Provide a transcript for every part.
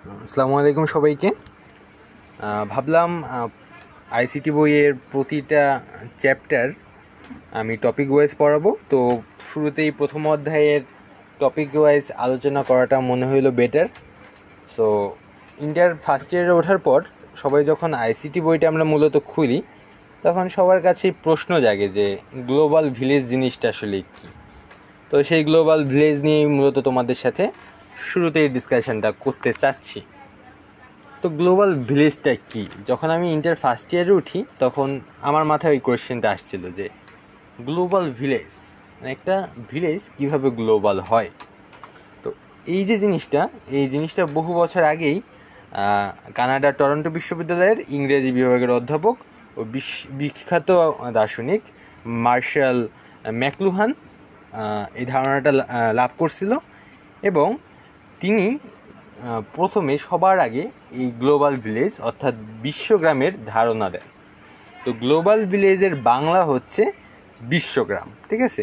আসসালামু আলাইকুম সবাইকে। ভাবলাম আইসিটি বইয়ের প্রতিটা চ্যাপ্টার আমি টপিক ওয়াইজ পড়াবো। তো শুরুতেই প্রথম অধ্যায়ের টপিক ওয়াইজ আলোচনা করাটা মনে হইলো বেটার। সো ইন্টার ফার্স্ট ইয়ারে ওঠার পর সবাই যখন আইসিটি বইটা আমরা মূলত খুলি, তখন সবার কাছেই প্রশ্ন জাগে যে গ্লোবাল ভিলেজ জিনিসটা আসলে কী। তো সেই গ্লোবাল ভিলেজ নিয়েই মূলত তোমাদের সাথে শুরুতেই ডিসকাশনটা করতে চাচ্ছি। তো গ্লোবাল ভিলেজটা কি? যখন আমি ইন্টার ফার্স্ট ইয়ারে উঠি তখন আমার মাথায় ওই কোয়েশ্চেনটা আসছিল যে গ্লোবাল ভিলেজ মানে একটা ভিলেজ কিভাবে গ্লোবাল হয়। তো এই জিনিসটা বহু বছর আগেই কানাডার টরন্টো বিশ্ববিদ্যালয়ের ইংরেজি বিভাগের অধ্যাপক ও বিখ্যাত দার্শনিক মার্শাল ম্যাকলুহান এই ধারণাটা লাভ করছিল, এবং তিনি প্রথমে সবার আগে এই গ্লোবাল ভিলেজ অর্থাৎ বিশ্বগ্রামের ধারণা দেন। তো গ্লোবাল ভিলেজের বাংলা হচ্ছে বিশ্বগ্রাম, ঠিক আছে।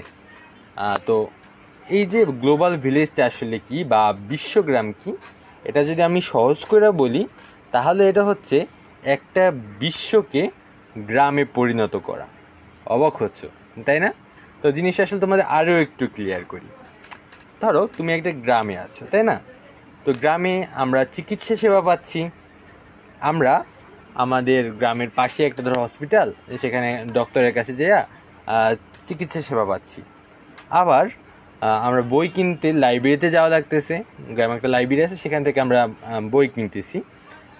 তো এই যে গ্লোবাল ভিলেজটা আসলে কি বা বিশ্বগ্রাম কি, এটা যদি আমি সহজ করে বলি তাহলে এটা হচ্ছে একটা বিশ্বকে গ্রামে পরিণত করা। অবাক হচ্ছ, তাই না? তো জিনিসটা আসলে তোমাদের আরও একটু ক্লিয়ার করি। ধরো তুমি একটা গ্রামে আছো, তাই না? তো গ্রামে আমরা চিকিৎসা সেবা পাচ্ছি। আমরা আমাদের গ্রামের পাশে একটা ধরো হসপিটাল, সেখানে ডক্টরের কাছে যেয়ে চিকিৎসা সেবা পাচ্ছি। আবার আমরা বই কিনতে লাইব্রেরিতে যাওয়া লাগতেছে, গ্রামে একটা লাইব্রেরি আছে, সেখান থেকে আমরা বই কিনতেছি।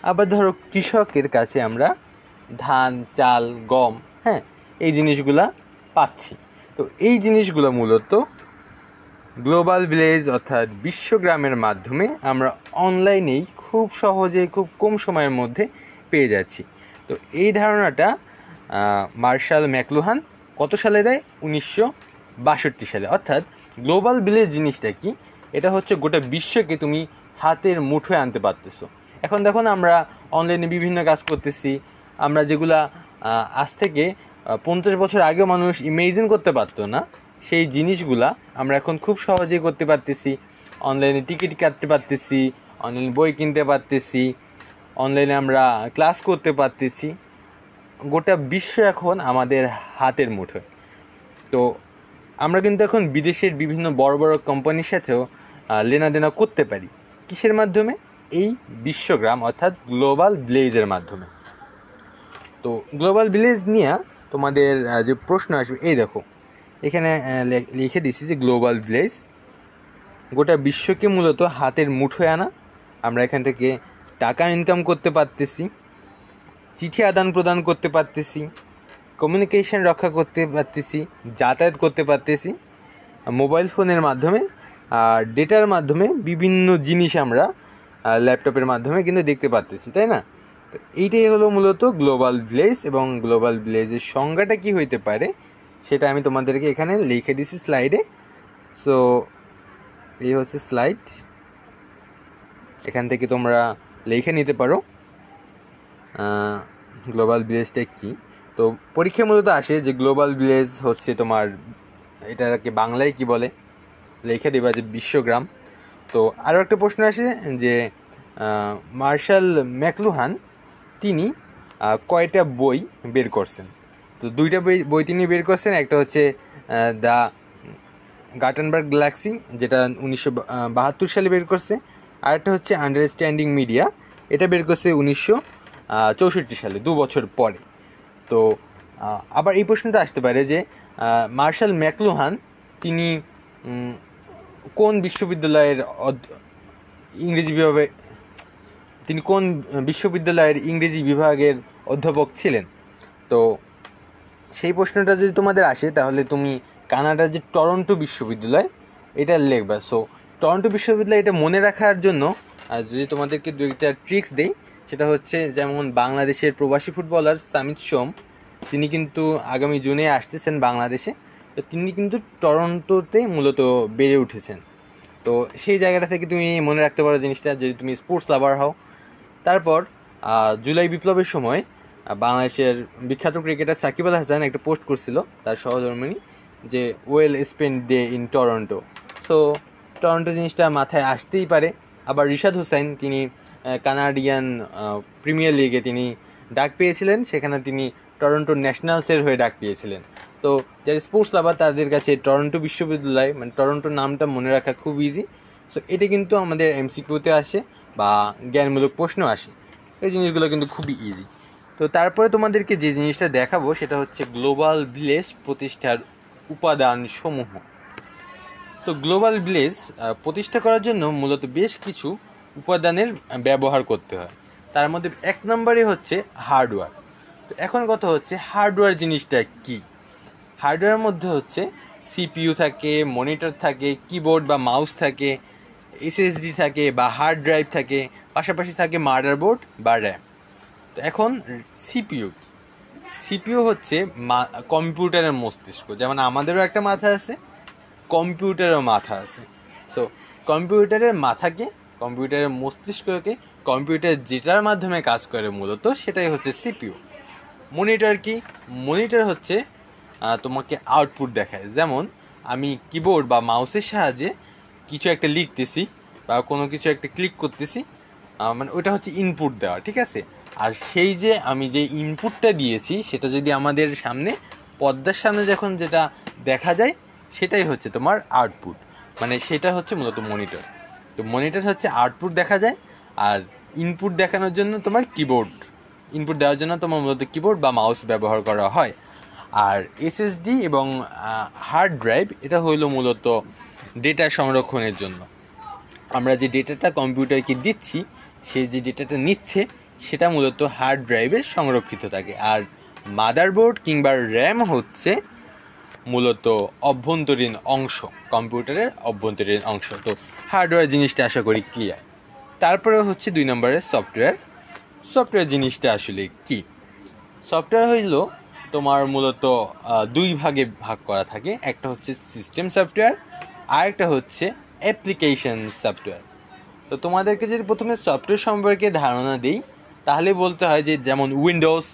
আবার ধরো কৃষকের কাছে আমরা ধান, চাল, গম, এই জিনিসগুলা পাচ্ছি। তো এই জিনিসগুলো মূলত গ্লোবাল ভিলেজ অর্থাৎ বিশ্বগ্রামের মাধ্যমে আমরা অনলাইনেই খুব সহজেই খুব কম সময়ের মধ্যে পেয়ে যাচ্ছি। তো এই ধারণাটা মার্শাল ম্যাকলুহান কত সালে দেয়? 1962 সালে। অর্থাৎ গ্লোবাল ভিলেজ জিনিসটা কি? এটা হচ্ছে গোটা বিশ্বকে তুমি হাতের মুঠোয় আনতে পারতেছো। এখন দেখো না, আমরা অনলাইনে বিভিন্ন কাজ করতেছি, আমরা যেগুলা আজ থেকে 50 বছর আগেও মানুষ ইমেজিন করতে পারতো না, সেই জিনিসগুলা আমরা এখন খুব সহজেই করতে পারতেছি। অনলাইনে টিকিট কাটতে পারতেছি, অনলাইনে বই কিনতে পারতেছি, অনলাইনে আমরা ক্লাস করতে পারতেছি। গোটা বিশ্ব এখন আমাদের হাতের মুঠোয়। তো আমরা কিন্তু এখন বিদেশের বিভিন্ন বড় বড় কোম্পানির সাথেও লেনাদেনা করতে পারি। কিসের মাধ্যমে? এই বিশ্বগ্রাম অর্থাৎ গ্লোবাল ভিলেজের মাধ্যমে। তো গ্লোবাল ভিলেজ নিয়ে তোমাদের যে প্রশ্ন আসবে, এই দেখো এখানে লিখে দিছি যে গ্লোবাল ভিলেজ গোটা বিশ্বকে মূলত হাতের মুঠোয় আনা। আমরা এখান থেকে টাকা ইনকাম করতে পারতেছি, চিঠি আদান প্রদান করতে পারতেছি, কমিউনিকেশন রক্ষা করতে পারতেছি, যাতায়াত করতে পারতেছি মোবাইল ফোনের মাধ্যমে, আর ডেটার মাধ্যমে বিভিন্ন জিনিস আমরা ল্যাপটপের মাধ্যমে কিন্তু দেখতে পারতেছি, তাই না? তো এইটাই হলো মূলত গ্লোবাল ভিলেজ। এবং গ্লোবাল ভিলেজের সংজ্ঞাটা কী হইতে পারে সেটা আমি তোমাদেরকে এখানে লিখে দিছি স্লাইডে। সো এই হচ্ছে স্লাইড, এখান থেকে তোমরা লিখে নিতে পারো গ্লোবাল ভিলেজটা কী। তো পরীক্ষা মূলত আসে যে গ্লোবাল ভিলেজ হচ্ছে তোমার, এটাকে বাংলায় কি বলে লিখে দেবা যে বিশ্বগ্রাম। তো আরও একটা প্রশ্ন আসে যে মার্শাল ম্যাকলুহান তিনি কয়টা বই বের করছেন? তো দুইটা বই তিনি বের করছেন। একটা হচ্ছে দ্য গাটেনবার্গ গ্যালাক্সি, যেটা 1972 সালে বের করছে। আরেকটা হচ্ছে আন্ডারস্ট্যান্ডিং মিডিয়া, এটা বের করছে 1964 সালে, 2 বছর পরে। তো আবার এই প্রশ্নটা আসতে পারে যে মার্শাল ম্যাকলুহান তিনি কোন বিশ্ববিদ্যালয়ের ইংরেজি বিভাগের অধ্যাপক ছিলেন? তো সেই প্রশ্নটা যদি তোমাদের আসে তাহলে তুমি কানাডার যে টরন্টো বিশ্ববিদ্যালয় এটা লিখবা। সো টরন্টো বিশ্ববিদ্যালয়, এটা মনে রাখার জন্য যদি তোমাদেরকে দুইটা ট্রিক্স দেই, সেটা হচ্ছে যেমন বাংলাদেশের প্রবাসী ফুটবলার সামিত সোম, তিনি কিন্তু আগামী জুনে আসতেছেন বাংলাদেশে। তো তিনি কিন্তু টরন্টোতে মূলত বেড়ে উঠেছেন। তো সেই জায়গাটা থেকে তুমি মনে রাখতে পারো জিনিসটা, যদি তুমি স্পোর্টস লাভার হও। তারপর জুলাই বিপ্লবের সময় বাংলাদেশের বিখ্যাত ক্রিকেটার সাকিব আল হাসান একটা পোস্ট করছিল তার সহধর্মিণী, যে well spend day in Toronto. So Toronto জিনিসটা মাথায় আসতেই পারে। আবার রিশাদ হোসেন তিনি কানাডিয়ান প্রিমিয়ার লিগে তিনি ডাক পেয়েছিলেন, সেখানে তিনি টরন্টো ন্যাশনালসের হয়ে ডাক পেয়েছিলেন। তো যারা স্পোর্টস লাভার তাদের কাছে টরন্টো বিশ্ববিদ্যালয় মানে টরন্টো নামটা মনে রাখা খুব ইজি। সো এটা কিন্তু আমাদের এমসিকিউতে আসে বা জ্ঞানমূলক প্রশ্ন আসে, এই জিনিসগুলো কিন্তু খুবই ইজি। তো তারপরে তোমাদেরকে যে জিনিসটা দেখাবো সেটা হচ্ছে গ্লোবাল ভিলেজ প্রতিষ্ঠার উপাদান সমূহ। তো গ্লোবাল ভিলেজ প্রতিষ্ঠা করার জন্য মূলত বেশ কিছু উপাদানের ব্যবহার করতে হয়। তার মধ্যে 1 নম্বরে হচ্ছে হার্ডওয়্যার। তো এখন কথা হচ্ছে হার্ডওয়্যার জিনিসটা কি। হার্ডওয়্যারের মধ্যে হচ্ছে সিপিইউ থাকে, মনিটর থাকে, কিবোর্ড বা মাউস থাকে, এসএসডি থাকে বা হার্ড ড্রাইভ থাকে, পাশাপাশি থাকে মাদারবোর্ড বা র্যাম। তো এখন সিপিইউ সিপিইউ হচ্ছে কম্পিউটারের মস্তিষ্ক। যেমন আমাদেরও একটা মাথা আছে, কম্পিউটারেরও মাথা আছে। সো কম্পিউটারের মাথাকে, কম্পিউটারের মস্তিষ্ককে, কম্পিউটার যেটার মাধ্যমে কাজ করে মূলত সেটাই হচ্ছে সিপিইউ। মনিটর কি? মনিটর হচ্ছে তোমাকে আউটপুট দেখায়। যেমন আমি কিবোর্ড বা মাউসের সাহায্যে কিছু একটা লিখতেছি বা কোনো কিছু একটা ক্লিক করতেছি, মানে ওটা হচ্ছে ইনপুট দেওয়া, ঠিক আছে। আর সেই যে আমি যে ইনপুটটা দিয়েছি সেটা যদি আমাদের সামনে পর্দার সামনে যখন যেটা দেখা যায় সেটাই হচ্ছে তোমার আউটপুট, মানে সেটা হচ্ছে মূলত মনিটর। তো মনিটর হচ্ছে আউটপুট দেখা যায়, আর ইনপুট দেখানোর জন্য তোমার কিবোর্ড, ইনপুট দেওয়ার জন্য তোমার মূলত কিবোর্ড বা মাউস ব্যবহার করা হয়। আর এসএসডি এবং হার্ড ড্রাইভ এটা হইলো মূলত ডেটা সংরক্ষণের জন্য। আমরা যে ডেটাটা কম্পিউটারকে দিচ্ছি, সে যে ডেটাটা নিচ্ছে সেটা মূলত হার্ড ড্রাইভে সংরক্ষিত থাকে। আর মাদারবোর্ড কিংবা র্যাম হচ্ছে মূলত অভ্যন্তরীণ অংশ, কম্পিউটারের অভ্যন্তরীণ অংশ। তো হার্ডওয়্যার জিনিসটা আশা করি ক্লিয়ার। তারপরে হচ্ছে 2 নম্বরের সফটওয়্যার। সফটওয়্যার জিনিসটা আসলে কি? সফটওয়্যার হইল তোমার মূলত 2 ভাগে ভাগ করা থাকে। একটা হচ্ছে সিস্টেম সফটওয়্যার, আর একটা হচ্ছে অ্যাপ্লিকেশন সফটওয়্যার। তো তোমাদেরকে যদি প্রথমে সফটওয়্যার সম্পর্কে ধারণা দিই তাহলে বলতে হয় যে যেমন উইন্ডোজ,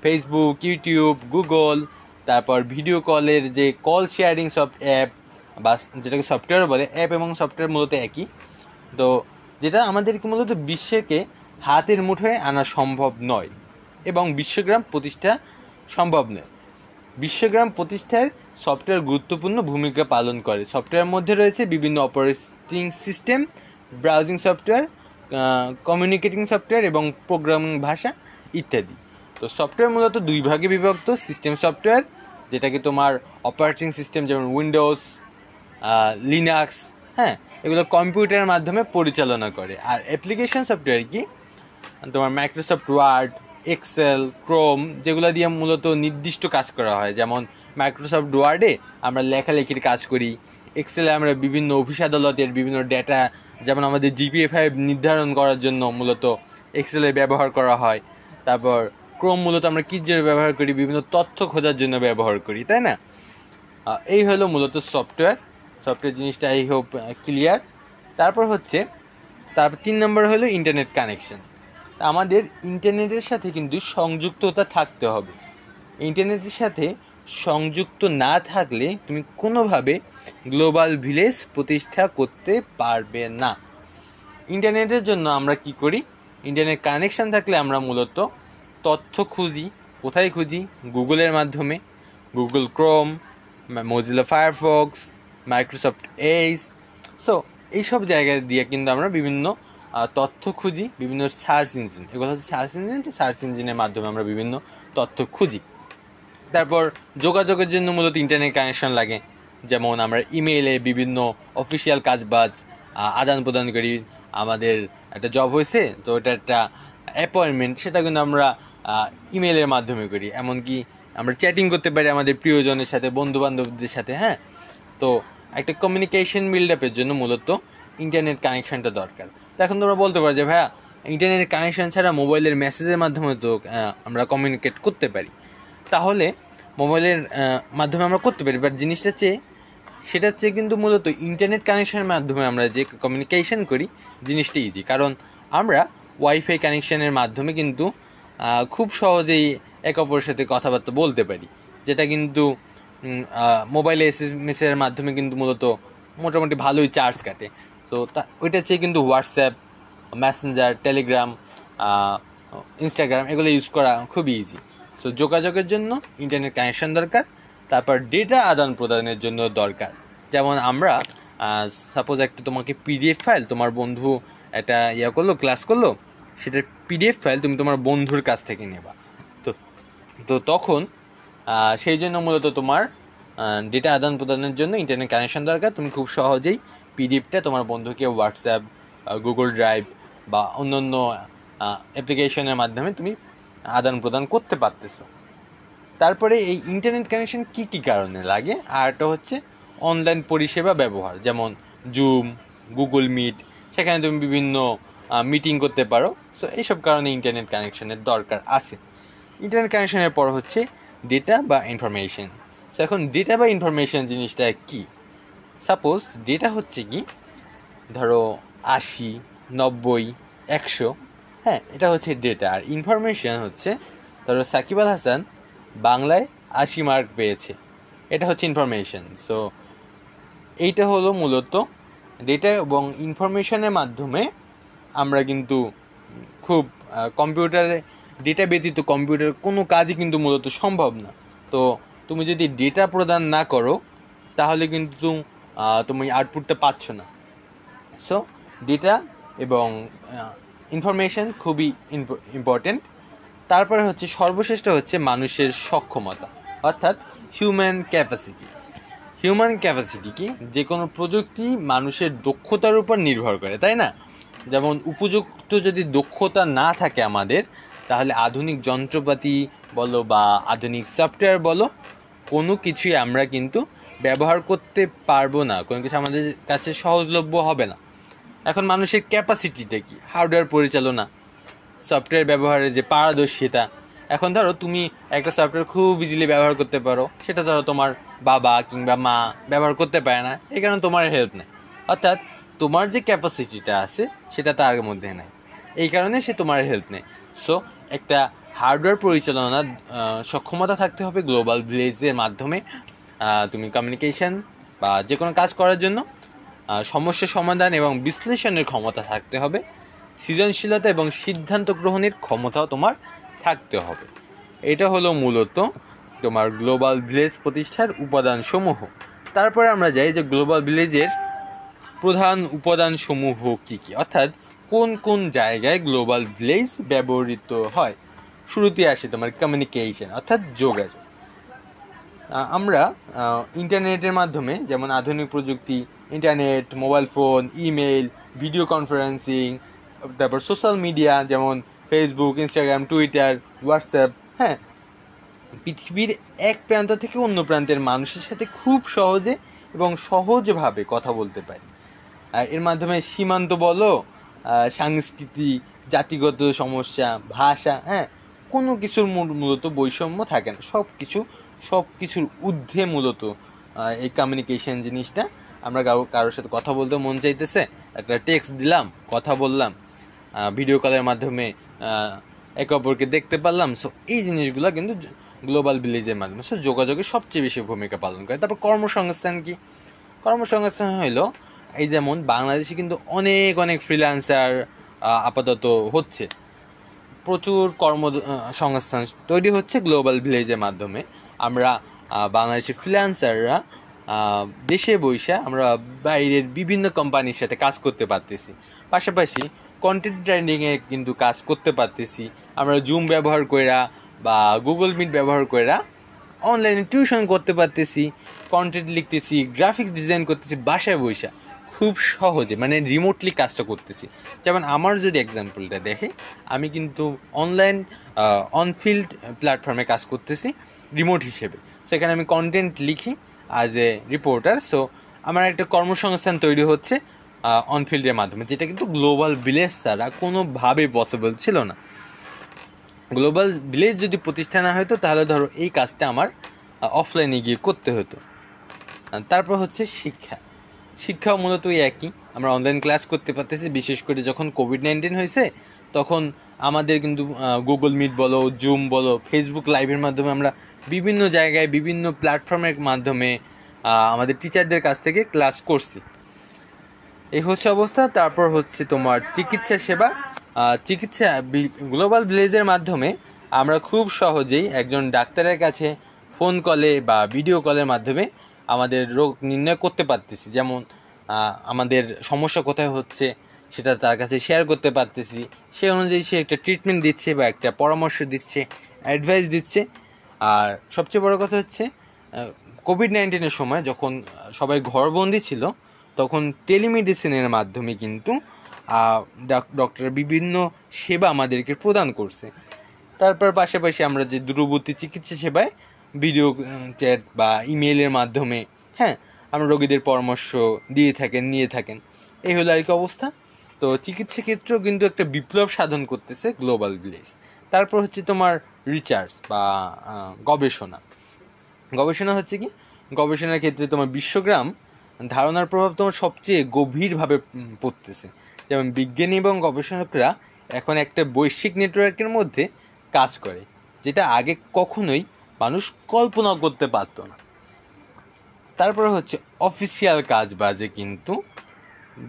ফেসবুক, ইউটিউব, গুগল, তারপর ভিডিও কলের যে কল শেয়ারিং অ্যাপ বা যেটাকে সফটওয়্যার বলে, অ্যাপ এবং সফটওয়্যার মূলত একই। তো যেটা আমাদেরকে মূলত বিশ্বকে হাতের মুঠোয় আনা সম্ভব নয় এবং বিশ্বগ্রাম প্রতিষ্ঠা সম্ভব নয়। বিশ্বগ্রাম প্রতিষ্ঠায় সফটওয়্যার গুরুত্বপূর্ণ ভূমিকা পালন করে। সফটওয়্যারের মধ্যে রয়েছে বিভিন্ন operating system, browsing software, communicating software এবং প্রোগ্রামিং ভাষা ইত্যাদি। তো সফটওয়্যার মূলত 2 ভাগে বিভক্ত। সিস্টেম সফটওয়্যার যেটাকে তোমার অপারেটিং সিস্টেম যেমন উইন্ডোজ, লিনাক্স, হ্যাঁ, এগুলো কম্পিউটারের মাধ্যমে পরিচালনা করে। আর অ্যাপ্লিকেশন সফটওয়্যার কি? তোমার মাইক্রোসফট ওয়ার্ড, এক্সেল, ক্রোম, যেগুলো দিয়ে মূলত নির্দিষ্ট কাজ করা হয়। যেমন মাইক্রোসফট ওয়ার্ডে আমরা লেখালেখির কাজ করি, এক্সেলে আমরা বিভিন্ন অফিস আদালতের বিভিন্ন ডেটা, যেমন আমাদের জিপিএ-5 নির্ধারণ করার জন্য মূলত এক্সেলে ব্যবহার করা হয়। তারপর ক্রোম মূলত আমরা কী জন্য ব্যবহার করি? বিভিন্ন তথ্য খোঁজার জন্য ব্যবহার করি, তাই না? এই হলো মূলত সফটওয়্যার। সফটওয়্যার জিনিসটা আই হোপ ক্লিয়ার। তারপর 3 নম্বর হলো ইন্টারনেট কানেকশন। আমাদের ইন্টারনেটের সাথে কিন্তু সংযুক্ততা থাকতে হবে। ইন্টারনেটের সাথে সংযুক্ত না থাকলে তুমি কোনোভাবে গ্লোবাল ভিলেজ প্রতিষ্ঠা করতে পারবে না। ইন্টারনেটের জন্য আমরা কি করি? ইন্টারনেট কানেকশন থাকলে আমরা মূলত তথ্য খুঁজি। কোথায় খুঁজি? গুগলের মাধ্যমে, Google Chrome, Mozilla Firefox, Microsoft Edge. So এইসব জায়গা দিয়ে কিন্তু আমরা বিভিন্ন তথ্য খুঁজি, বিভিন্ন সার্চ ইঞ্জিন, এগুলো হচ্ছে সার্চ ইঞ্জিন। তো সার্চ ইঞ্জিনের মাধ্যমে আমরা বিভিন্ন তথ্য খুঁজি। তারপর যোগাযোগের জন্য মূলত ইন্টারনেট কানেকশন লাগে। যেমন আমরা ইমেইলে বিভিন্ন অফিসিয়াল কাজবাজ আদান প্রদান করি। আমাদের একটা জব হয়েছে, তো ওটা একটা অ্যাপয়েন্টমেন্ট, সেটা কিন্তু আমরা ইমেইলের মাধ্যমে করি। এমনকি আমরা চ্যাটিং করতে পারি আমাদের প্রিয়জনের সাথে, বন্ধুবান্ধবদের সাথে, হ্যাঁ। তো একটা কমিউনিকেশন বিল্ড আপের জন্য মূলত ইন্টারনেট কানেকশনটা দরকার। তো এখন তোমরা বলতে পারো যে ভাইয়া ইন্টারনেট কানেকশন ছাড়া মোবাইলের মেসেজের মাধ্যমে তো আমরা কমিউনিকেট করতে পারি। তাহলে মোবাইলের মাধ্যমে আমরা করতে পারি, বাট সেটার চেয়ে কিন্তু মূলত ইন্টারনেট কানেকশনের মাধ্যমে আমরা যে কমিউনিকেশন করি জিনিসটা ইজি। কারণ আমরা ওয়াইফাই কানেকশনের মাধ্যমে কিন্তু খুব সহজেই একে অপরের সাথে কথাবার্তা বলতে পারি, যেটা কিন্তু মোবাইলে এসএমএসের মাধ্যমে কিন্তু মূলত মোটামুটি ভালোই চার্জ কাটে। তো ওইটার চেয়ে কিন্তু হোয়াটসঅ্যাপ, মেসেঞ্জার, টেলিগ্রাম, ইনস্টাগ্রাম এগুলো ইউজ করা খুবই ইজি। সো যোগাযোগের জন্য ইন্টারনেট কানেকশন দরকার, তারপর ডেটা আদান প্রদানের জন্য দরকার। যেমন আমরা সাপোজ একটা তোমাকে পিডিএফ ফাইল তোমার বন্ধু একটা করলো, ক্লাস করলো, সেটার পিডিএফ ফাইল তুমি তোমার বন্ধুর কাছ থেকে নেবা। তো তখন সেই জন্য মূলত তোমার ডেটা আদান প্রদানের জন্য ইন্টারনেট কানেকশন দরকার। তুমি খুব সহজেই পিডিএফটা তোমার বন্ধুকে হোয়াটসঅ্যাপ, গুগল ড্রাইভ বা অন্যান্য অ্যাপ্লিকেশনের মাধ্যমে তুমি আদান প্রদান করতে পারতেছো। তারপরে এই ইন্টারনেট কানেকশন কী কী কারণে লাগে, আর একটা হচ্ছে অনলাইন পরিষেবা ব্যবহার, যেমন জুম, গুগল মিট, সেখানে তুমি বিভিন্ন মিটিং করতে পারো। সো এইসব কারণে ইন্টারনেট কানেকশনের দরকার আছে। ইন্টারনেট কানেকশনের পর হচ্ছে ডেটা বা ইনফরমেশন। তো এখন ডেটা বা ইনফরমেশন জিনিসটা কি? সাপোজ ডেটা হচ্ছে কি, ধরো 80, 90, 100, হ্যাঁ, এটা হচ্ছে ডেটা। আর ইনফরমেশন হচ্ছে, ধরো সাকিব আল হাসান বাংলায় 80 মার্ক পেয়েছে, এটা হচ্ছে ইনফরমেশন। সো এইটা হলো মূলত ডেটা এবং ইনফরমেশনের মাধ্যমে আমরা কিন্তু খুব কম্পিউটারে ডেটা ব্যতীত কম্পিউটারের কোনো কাজই কিন্তু মূলত সম্ভব না। তো তুমি যদি ডেটা প্রদান না করো তাহলে কিন্তু তুমি আউটপুটটা পাচ্ছ না। সো ডেটা এবং ইনফরমেশন খুবই ইম্পর্টেন্ট। তারপরে হচ্ছে সর্বশ্রেষ্ঠ হচ্ছে মানুষের সক্ষমতা, অর্থাৎ হিউম্যান ক্যাপাসিটি। হিউম্যান ক্যাপাসিটি কি? যে কোনো প্রযুক্তি মানুষের দক্ষতার উপর নির্ভর করে, তাই না? যেমন উপযুক্ত যদি দক্ষতা না থাকে আমাদের, তাহলে আধুনিক যন্ত্রপাতি বলো বা আধুনিক সফটওয়্যার বলো, কোনো কিছুই আমরা কিন্তু ব্যবহার করতে পারবো না, কোনো কিছু আমাদের কাছে সহজলভ্য হবে না। এখন মানুষের ক্যাপাসিটিটা কি? হার্ডওয়্যার পরিচালনা, সফটওয়্যার ব্যবহারের যে পারদর্শিতা। এখন ধরো তুমি একটা সফটওয়্যার খুব ইজিলি ব্যবহার করতে পারো, সেটা ধরো তোমার বাবা কিংবা মা ব্যবহার করতে পারে না, এই কারণে তোমার হেল্প নেই। অর্থাৎ তোমার যে ক্যাপাসিটিটা আছে সেটা তার মধ্যে নেই, এই কারণে সে তোমার হেল্প নেই। সো একটা হার্ডওয়্যার পরিচালনার সক্ষমতা থাকতে হবে গ্লোবাল ভিলেজের মাধ্যমে। তুমি কমিউনিকেশন বা যে কোনো কাজ করার জন্য সমস্যা সমাধান এবং বিশ্লেষণের ক্ষমতা থাকতে হবে। সৃজনশীলতা এবং সিদ্ধান্ত গ্রহণের ক্ষমতাও তোমার থাকতে হবে। এটা হলো মূলত তোমার গ্লোবাল ভিলেজ প্রতিষ্ঠার উপাদানসমূহ। তারপরে আমরা যাই যে গ্লোবাল ভিলেজের প্রধান উপাদানসমূহ কী কী, অর্থাৎ কোন কোন জায়গায় গ্লোবাল ভিলেজ ব্যবহৃত হয়। শুরুতে আসে তোমার কমিউনিকেশন, অর্থাৎ যোগাযোগ। আমরা ইন্টারনেটের মাধ্যমে, যেমন আধুনিক প্রযুক্তি, internet, mobile phone, email, video conferencing, তারপর সোশ্যাল মিডিয়া যেমন ফেসবুক, ইনস্টাগ্রাম, টুইটার, হোয়াটসঅ্যাপ, হ্যাঁ, পৃথিবীর এক প্রান্ত থেকে অন্য প্রান্তের মানুষের সাথে খুব সহজে এবং সহজভাবে কথা বলতে পারি। এর মাধ্যমে সীমান্ত বলো, সংস্কৃতি, জাতিগত সমস্যা, ভাষা, হ্যাঁ, কোনো কিছুর মূলত বৈষম্য থাকে না। সব কিছুর ঊর্ধ্বে মূলত এই কমিউনিকেশন জিনিসটা। আমরা কারোর সাথে কথা বলতে মন চাইতেছে, একটা টেক্সট দিলাম, কথা বললাম, ভিডিও কলের মাধ্যমে একে অপরকে দেখতে পারলাম। সো এই জিনিসগুলো কিন্তু গ্লোবাল ভিলেজের মাধ্যমে যোগাযোগের সবচেয়ে বেশি ভূমিকা পালন করে। তারপর কর্মসংস্থান কি? কর্মসংস্থান হইল, এই যেমন বাংলাদেশে কিন্তু অনেক ফ্রিল্যান্সার আপাতত হচ্ছে, প্রচুর কর্মসংস্থান তৈরি হচ্ছে গ্লোবাল ভিলেজের মাধ্যমে। আমরা বাংলাদেশের ফ্রিল্যান্সাররা দেশে বসে আমরা বাইরের বিভিন্ন কোম্পানির সাথে কাজ করতে পারতেছি, পাশাপাশি কন্টেন্ট রাইটিংয়ে কিন্তু কাজ করতে পারতেছি। আমরা জুম ব্যবহার কইরা বা গুগল মিট ব্যবহার কইরা অনলাইনে টিউশন করতে পারতেছি, কন্টেন্ট লিখতেছি, গ্রাফিক্স ডিজাইন করতেছি বাসায় বসে খুব সহজে, মানে রিমোটলি কাজটা করতেছি। যেমন আমার যদি এক্সাম্পলটা দেখে, আমি কিন্তু অনলাইন অনফিল্ড প্ল্যাটফর্মে কাজ করতেছি রিমোট হিসেবে। সেখানে আমি কন্টেন্ট লিখি অ্যাজ এ রিপোর্টার। সো আমার একটা কর্মসংস্থান তৈরি হচ্ছে অনফিল্ডের মাধ্যমে, যেটা কিন্তু গ্লোবাল ভিলেজ ছাড়া কোনোভাবেই পসিবল ছিল না। গ্লোবাল ভিলেজ যদি প্রতিষ্ঠা না হতো তাহলে ধরো এই কাজটা আমার অফলাইনে গিয়ে করতে হতো। তারপর হচ্ছে শিক্ষাও মূলত একই, আমরা অনলাইন ক্লাস করতে পারতেছি। বিশেষ করে যখন কোভিড-19 হয়েছে তখন আমাদের কিন্তু গুগল মিট বলো, জুম বলো, ফেসবুক লাইভের মাধ্যমে আমরা বিভিন্ন জায়গায় বিভিন্ন প্ল্যাটফর্মের মাধ্যমে আমাদের টিচারদের কাছ থেকে ক্লাস করছি। এই হচ্ছে অবস্থা। তারপর হচ্ছে তোমার চিকিৎসা সেবা। চিকিৎসা গ্লোবাল ভিলেজের মাধ্যমে আমরা খুব সহজেই একজন ডাক্তারের কাছে ফোন কলে বা ভিডিও কলের মাধ্যমে আমাদের রোগ নির্ণয় করতে পারতেছি। যেমন আমাদের সমস্যা কোথায় হচ্ছে সেটা তার কাছে শেয়ার করতে পারতেছি, সেই অনুযায়ী সে একটা ট্রিটমেন্ট দিচ্ছে বা একটা পরামর্শ দিচ্ছে, অ্যাডভাইস দিচ্ছে। আর সবচেয়ে বড় কথা হচ্ছে কোভিড-19 সময় যখন সবাই ঘরবন্দি ছিল, তখন টেলিমেডিসিনের মাধ্যমে কিন্তু ডক্টর বিভিন্ন সেবা আমাদেরকে প্রদান করছে। তারপর পাশাপাশি আমরা যে দূরবর্তী চিকিৎসা সেবায় ভিডিও চ্যাট বা ইমেইলের মাধ্যমে আমরা রোগীদের পরামর্শ নিয়ে থাকেন। এই হলো আর কি অবস্থা। তো চিকিৎসা ক্ষেত্রেও কিন্তু একটা বিপ্লব সাধন করতেছে গ্লোবাল ভিলেজ। তারপর হচ্ছে তোমার রিসার্চ বা গবেষণা হচ্ছে কি, গবেষণার ক্ষেত্রে তোমার বিশ্বগ্রাম ধারণার প্রভাব তোমার সবচেয়ে গভীরভাবে পড়তেছে। যেমন বিজ্ঞানী এবং গবেষকরা এখন একটা বৈশ্বিক নেটওয়ার্কের মধ্যে কাজ করে, যেটা আগে কখনোই মানুষ কল্পনা করতে পারতো না। তারপরে হচ্ছে অফিসিয়াল কাজ বাজে কিন্তু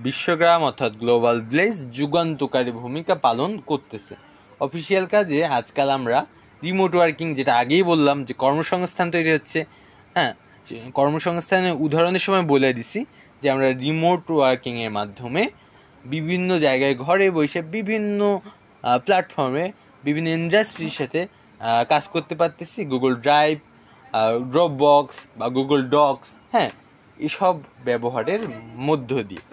বিশ্বগ্রাম অর্থাৎ গ্লোবাল ভিলেজ যুগান্তকারী ভূমিকা পালন করতেছে। অফিসিয়াল কাজে আজকাল আমরা রিমোট ওয়ার্কিং, যেটা আগেই বললাম যে কর্মসংস্থান তৈরি হচ্ছে। কর্মসংস্থানের উদাহরণের সময় বলে দিছি যে আমরা রিমোট ওয়ার্কিংয়ের মাধ্যমে বিভিন্ন জায়গায় ঘরে বসে বিভিন্ন প্ল্যাটফর্মে বিভিন্ন ইন্ডাস্ট্রির সাথে কাজ করতে পারতেছি। গুগল ড্রাইভ, ড্রপবক্স বা গুগল ডক্স, এসব ব্যবহারের মধ্য দিয়ে।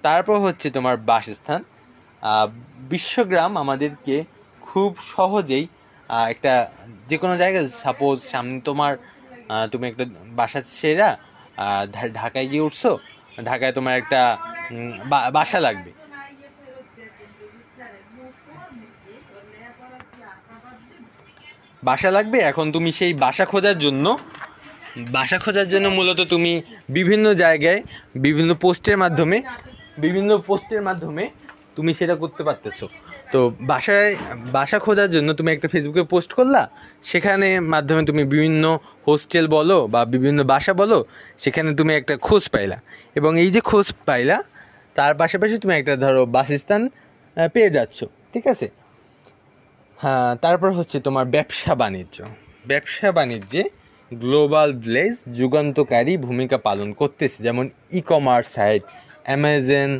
তারপর হচ্ছে তোমার বাসস্থান। বিশ্বগ্রাম আমাদেরকে খুব সহজেই একটা যে কোনো জায়গায়, সাপোজ সামনে তোমার তুমি একটা বাসা ছেড়া ঢাকায় গিয়ে উঠছো, ঢাকায় তোমার একটা বাসা লাগবে। এখন তুমি সেই বাসা খোঁজার জন্য মূলত তুমি বিভিন্ন জায়গায় বিভিন্ন পোস্টের মাধ্যমে তুমি সেটা করতে পারতেছো। তো বাসা খোঁজার জন্য তুমি একটা ফেসবুকে পোস্ট করলা, সেখানে মাধ্যমে তুমি বিভিন্ন হোস্টেল বলো বা বিভিন্ন বাসা বলো, সেখানে তুমি একটা খোঁজ পাইলা, এবং এই যে খোঁজ পাইলা তার পাশাপাশি তুমি একটা ধরো বাসস্থান পেয়ে যাচ্ছ, ঠিক আছে। তারপর হচ্ছে তোমার ব্যবসা বাণিজ্যে গ্লোবাল ভিলেজ যুগান্তকারী ভূমিকা পালন করতেছে। যেমন e commerce site, Amazon,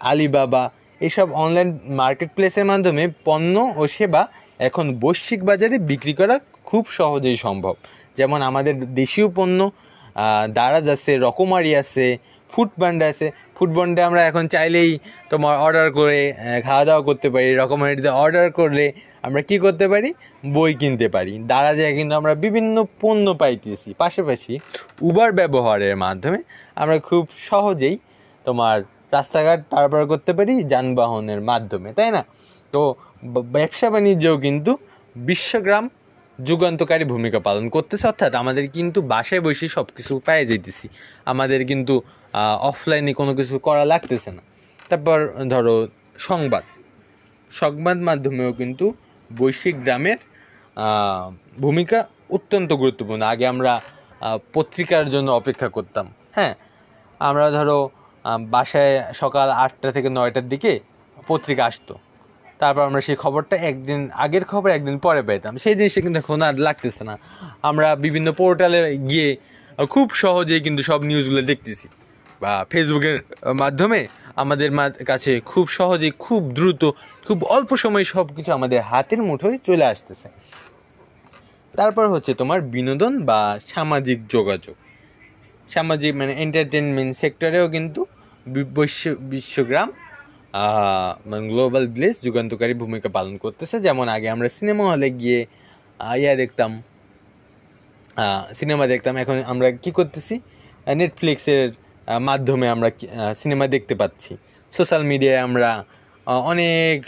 Alibaba, এইসব অনলাইন মার্কেট প্লেসের মাধ্যমে পণ্য ও সেবা এখন বৈশ্বিক বাজারে বিক্রি করা খুব সহজেই সম্ভব। যেমন আমাদের দেশীয় পণ্য দারাজ আছে, রকমারি আছে, ফুডপান্ডা আছে। ফুডপান্ডা আমরা এখন চাইলেই তোমার অর্ডার করে খাওয়া দাওয়া করতে পারি। রকমারিতে অর্ডার করলে আমরা কি করতে পারি, বই কিনতে পারি। দারাজে কিন্তু আমরা বিভিন্ন পণ্য পাইতেছি। পাশাপাশি উবার ব্যবহারের মাধ্যমে আমরা খুব সহজেই তোমার রাস্তাঘাট পারাপার করতে পারি যানবাহনের মাধ্যমে, তাই না? তো ব্যবসা বাণিজ্যও কিন্তু বিশ্বগ্রাম যুগান্তকারী ভূমিকা পালন করতেছে। অর্থাৎ আমাদের কিন্তু বাসায় বসে সব কিছু পেয়ে যেতেছি, আমাদের কিন্তু অফলাইনে কোনো কিছু করা লাগতেছে না। তারপর ধরো সংবাদ মাধ্যমেও কিন্তু বৈশ্বিক গ্রামের ভূমিকা অত্যন্ত গুরুত্বপূর্ণ। আগে আমরা পত্রিকার জন্য অপেক্ষা করতাম। আমরা ধরো বাসায় সকাল 8টা থেকে 9টার দিকে পত্রিকা আসতো, তারপর আমরা সেই খবরটা একদিন আগের খবর একদিন পরে পেতাম। সেই জিনিসটা কিন্তু এখন আর লাগতেছে না। আমরা বিভিন্ন পোর্টালে গিয়ে খুব সহজেই কিন্তু সব নিউজগুলো দেখতেছি, বা ফেসবুকের মাধ্যমে আমাদের কাছে খুব সহজেই, খুব দ্রুত, খুব অল্প সময়ে সব কিছু আমাদের হাতের মুঠোয় চলে আসতেছে। তারপর হচ্ছে তোমার বিনোদন বা সামাজিক যোগাযোগ, মানে এন্টারটেনমেন্ট সেক্টরেও কিন্তু বিশ্বগ্রাম মানে গ্লোবাল ভিলেজ যুগান্তকারী ভূমিকা পালন করতেছে। যেমন আগে আমরা সিনেমা হলে গিয়ে সিনেমা দেখতাম, এখন আমরা কি করতেছি, নেটফ্লিক্সের মাধ্যমে আমরা সিনেমা দেখতে পাচ্ছি। সোশ্যাল মিডিয়ায় আমরা অনেক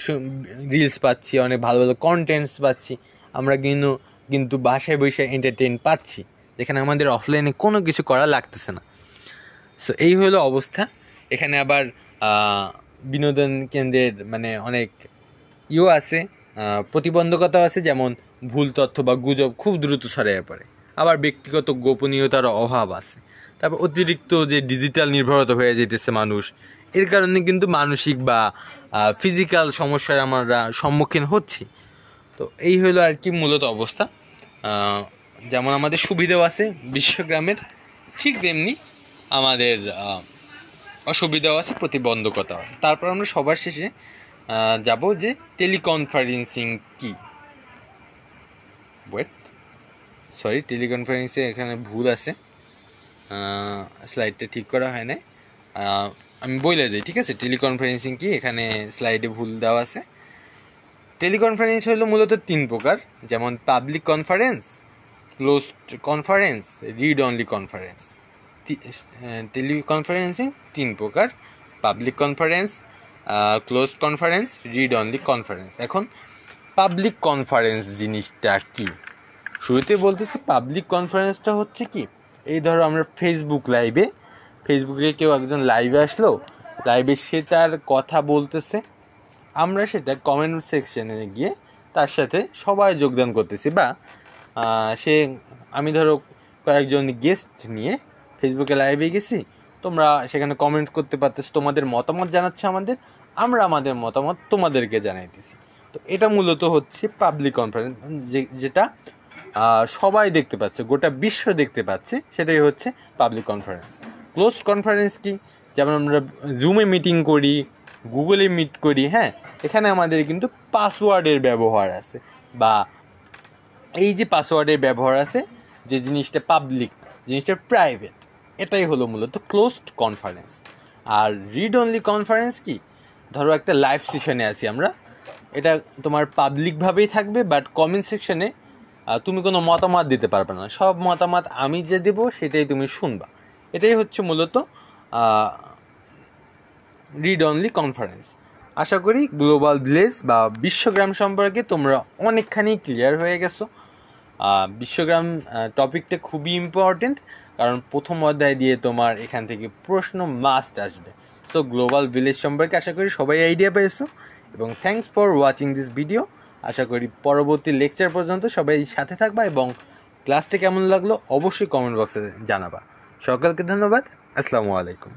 রিলস পাচ্ছি, অনেক ভালো ভালো কন্টেন্টস পাচ্ছি। আমরা কিন্তু বাসায় বসে এন্টারটেইন পাচ্ছি, যেখানে আমাদের অফলাইনে কোনো কিছু করা লাগতেছে না। সো এই হলো অবস্থা। এখানে আবার বিনোদন কেন্দ্রের মানে অনেক আছে, প্রতিবন্ধকতা আছে। যেমন ভুল তথ্য বা গুজব খুব দ্রুত ছড়িয়ে পড়ে, আবার ব্যক্তিগত গোপনীয়তার অভাব আছে। তারপর অতিরিক্ত যে ডিজিটাল নির্ভরতা হয়ে যেতেছে মানুষ, এর কারণে কিন্তু মানসিক বা ফিজিক্যাল সমস্যার আমরা সম্মুখীন হচ্ছি। তো এই হলো আর কি মূলত অবস্থা। যেমন আমাদের সুবিধাও আছে বিশ্বগ্রামের, ঠিক তেমনি আমাদের অসুবিধাও আছে, প্রতিবন্ধকতাও আছে। তারপর আমরা সবার শেষে যাব যে টেলিকনফারেন্সিং কি। টেলিকনফারেন্সে এখানে ভুল আছে, স্লাইডটা ঠিক করা হয় না। আমি বলে যাই, ঠিক আছে? টেলিকনফারেন্সিং কি, এখানে স্লাইডে ভুল দেওয়া আছে। টেলিকনফারেন্স হলো মূলত 3 প্রকার, যেমন public conference, closed conference, read only conference. Teleconferencing 3 প্রকার: public conference, closed conference, read only conference. এখন পাবলিক কনফারেন্স জিনিসটা কি, শুরুতে বলতেছি। পাবলিক কনফারেন্সটা হচ্ছে কি, এই ধরো আমরা ফেসবুকে কেউ একজন লাইভে আসলো, লাইভে সে তার কথা বলতেছে, আমরা সেটা কমেন্ট সেকশনে গিয়ে তার সাথে সবাই যোগদান করতেছি, বা আমি ধরো কয়েকজন গেস্ট নিয়ে ফেসবুকে লাইভে গেছি, তোমরা সেখানে কমেন্ট করতে পারতেছো, তোমাদের মতামত জানাচ্ছে আমরা আমাদের মতামত তোমাদেরকে জানাইতেছি। তো এটা মূলত হচ্ছে পাবলিক কনফারেন্স, যেটা সবাই দেখতে পাচ্ছে, গোটা বিশ্ব দেখতে পাচ্ছে, সেটাই হচ্ছে পাবলিক কনফারেন্স। ক্লোজ কনফারেন্স কি, যেমন আমরা জুমে মিটিং করি, গুগলে মিট করি, হ্যাঁ, এখানে আমাদের কিন্তু পাসওয়ার্ডের ব্যবহার আছে, বা এই যে পাসওয়ার্ডের ব্যবহার আছে, যে জিনিসটা পাবলিক, জিনিসটা প্রাইভেট, এটাই হলো মূলত ক্লোজড কনফারেন্স। আর রিড অনলি কনফারেন্স কি, ধরো একটা লাইভ সেশনে আছি আমরা, এটা তোমার পাবলিকভাবেই থাকবে, বাট কমেন্ট সেকশনে তুমি কোনো মতামত দিতে পারবে না, সব মতামত আমি যে দেবো সেটাই তুমি শুনবা। এটাই হচ্ছে মূলত রিড অনলি কনফারেন্স। আশা করি গ্লোবাল ভিলেজ বা বিশ্বগ্রাম সম্পর্কে তোমরা অনেকখানি ক্লিয়ার হয়ে গেছো। বিশ্বগ্রাম টপিকটা খুবই ইম্পর্টেন্ট, কারণ প্রথম অধ্যায় দিয়ে তোমার এখান থেকে প্রশ্ন মাস্ট আসবে। তো গ্লোবাল ভিলেজ সম্পর্কে আশা করি সবাই আইডিয়া পেয়েছো, এবং thanks for watching this video. আশা করি পরবর্তী লেকচার পর্যন্ত সবাই সাথে থাকবা, এবং ক্লাসটা কেমন লাগলো অবশ্যই কমেন্ট বক্সে জানাবা। সকলকে ধন্যবাদ। আসসালামু আলাইকুম।